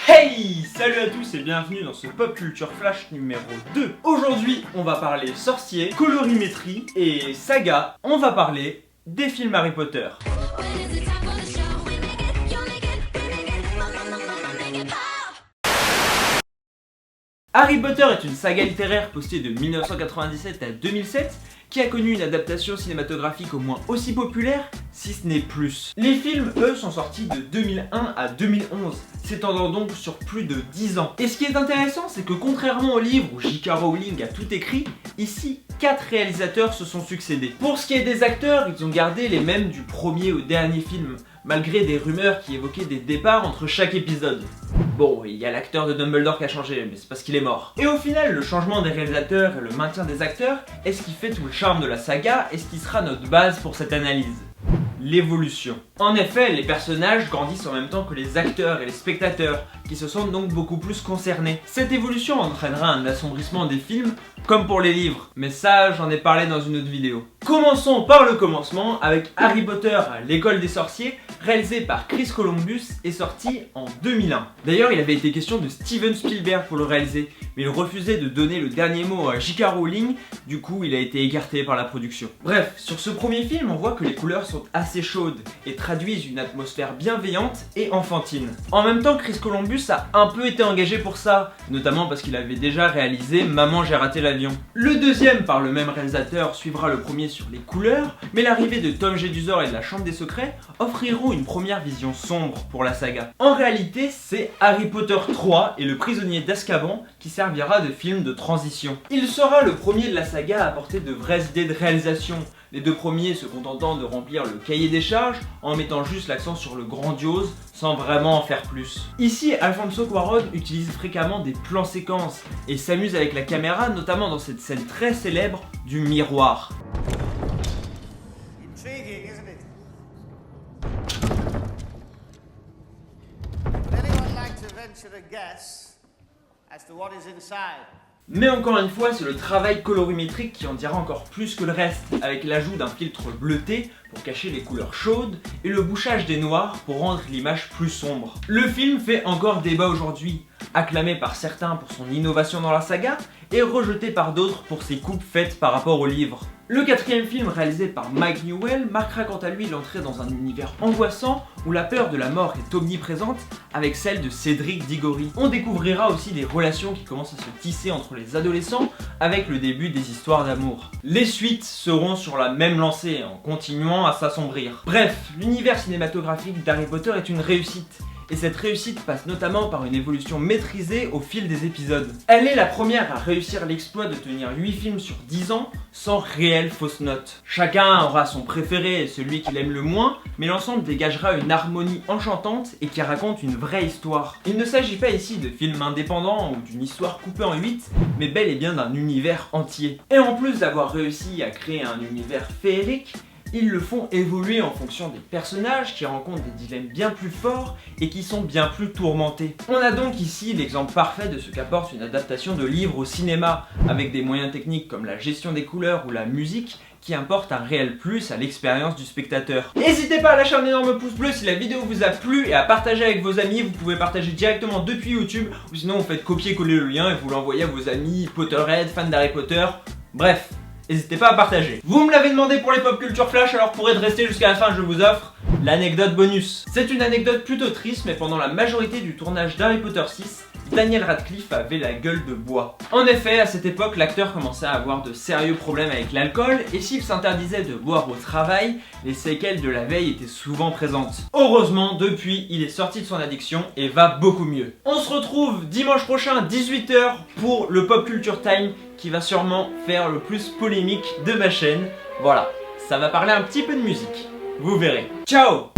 Hey! Salut à tous et bienvenue dans ce Pop Culture Flash numéro 2. Aujourd'hui, on va parler sorcier, colorimétrie et saga. On va parler des films Harry Potter. Harry Potter est une saga littéraire postée de 1997 à 2007 qui a connu une adaptation cinématographique au moins aussi populaire, si ce n'est plus. Les films, eux, sont sortis de 2001 à 2011, s'étendant donc sur plus de 10 ans. Et ce qui est intéressant, c'est que contrairement au livre où J.K. Rowling a tout écrit, ici, 4 réalisateurs se sont succédés. Pour ce qui est des acteurs, ils ont gardé les mêmes du premier au dernier film, malgré des rumeurs qui évoquaient des départs entre chaque épisode. Bon, il y a l'acteur de Dumbledore qui a changé, mais c'est parce qu'il est mort. Et au final, le changement des réalisateurs et le maintien des acteurs est ce qui fait tout le charme de la saga et ce qui sera notre base pour cette analyse. L'évolution. En effet, les personnages grandissent en même temps que les acteurs et les spectateurs, qui se sentent donc beaucoup plus concernés. Cette évolution entraînera un assombrissement des films, comme pour les livres, mais ça j'en ai parlé dans une autre vidéo. Commençons par le commencement avec Harry Potter à l'école des sorciers, réalisé par Chris Columbus et sorti en 2001. D'ailleurs, il avait été question de Steven Spielberg pour le réaliser, mais il refusait de donner le dernier mot à J.K. Rowling, du coup il a été écarté par la production. Bref, sur ce premier film, on voit que les couleurs sont assez chaudes et traduisent une atmosphère bienveillante et enfantine. En même temps, Chris Columbus a un peu été engagé pour ça, notamment parce qu'il avait déjà réalisé Maman j'ai raté l'avion. Le deuxième, par le même réalisateur, suivra le premier sur les couleurs, mais l'arrivée de Tom Jedusor et de la Chambre des Secrets offriront une première vision sombre pour la saga. En réalité, c'est Harry Potter 3 et le prisonnier d'Azkaban qui servira de film de transition. Il sera le premier de la saga à apporter de vraies idées de réalisation, les deux premiers se contentant de remplir le cahier des charges en mettant juste l'accent sur le grandiose sans vraiment en faire plus. Ici, Alfonso Cuarón utilise fréquemment des plans séquences et s'amuse avec la caméra, notamment dans cette scène très célèbre du miroir. Intriguing, isn't it? Would anyone like to venture a guess as to what is inside? Mais encore une fois, c'est le travail colorimétrique qui en dira encore plus que le reste, avec l'ajout d'un filtre bleuté pour cacher les couleurs chaudes et le bouchage des noirs pour rendre l'image plus sombre. Le film fait encore débat aujourd'hui, acclamé par certains pour son innovation dans la saga et rejeté par d'autres pour ses coupes faites par rapport au livre. Le quatrième film, réalisé par Mike Newell, marquera quant à lui l'entrée dans un univers angoissant où la peur de la mort est omniprésente avec celle de Cédric Diggory. On découvrira aussi des relations qui commencent à se tisser entre les adolescents avec le début des histoires d'amour. Les suites seront sur la même lancée en continuant à s'assombrir. Bref, l'univers cinématographique d'Harry Potter est une réussite. Et cette réussite passe notamment par une évolution maîtrisée au fil des épisodes. Elle est la première à réussir l'exploit de tenir 8 films sur 10 ans sans réelle fausse note. Chacun aura son préféré et celui qu'il aime le moins, mais l'ensemble dégagera une harmonie enchantante et qui raconte une vraie histoire. Il ne s'agit pas ici de films indépendants ou d'une histoire coupée en 8, mais bel et bien d'un univers entier. Et en plus d'avoir réussi à créer un univers féerique, ils le font évoluer en fonction des personnages qui rencontrent des dilemmes bien plus forts et qui sont bien plus tourmentés. On a donc ici l'exemple parfait de ce qu'apporte une adaptation de livre au cinéma, avec des moyens techniques comme la gestion des couleurs ou la musique qui apportent un réel plus à l'expérience du spectateur. N'hésitez pas à lâcher un énorme pouce bleu si la vidéo vous a plu et à partager avec vos amis. Vous pouvez partager directement depuis YouTube ou sinon vous faites copier-coller le lien et vous l'envoyez à vos amis Potterhead, fans d'Harry Potter, bref. N'hésitez pas à partager. Vous me l'avez demandé pour les Pop Culture Flash, alors pour être resté jusqu'à la fin, je vous offre l'anecdote bonus. C'est une anecdote plutôt triste, mais pendant la majorité du tournage d'Harry Potter 6, Daniel Radcliffe avait la gueule de bois. En effet, à cette époque, l'acteur commençait à avoir de sérieux problèmes avec l'alcool, et s'il s'interdisait de boire au travail, les séquelles de la veille étaient souvent présentes. Heureusement, depuis, il est sorti de son addiction et va beaucoup mieux. On se retrouve dimanche prochain à 18 h pour le Pop Culture Time, qui va sûrement faire le plus polémique de ma chaîne. Voilà, ça va parler un petit peu de musique. Vous verrez. Ciao!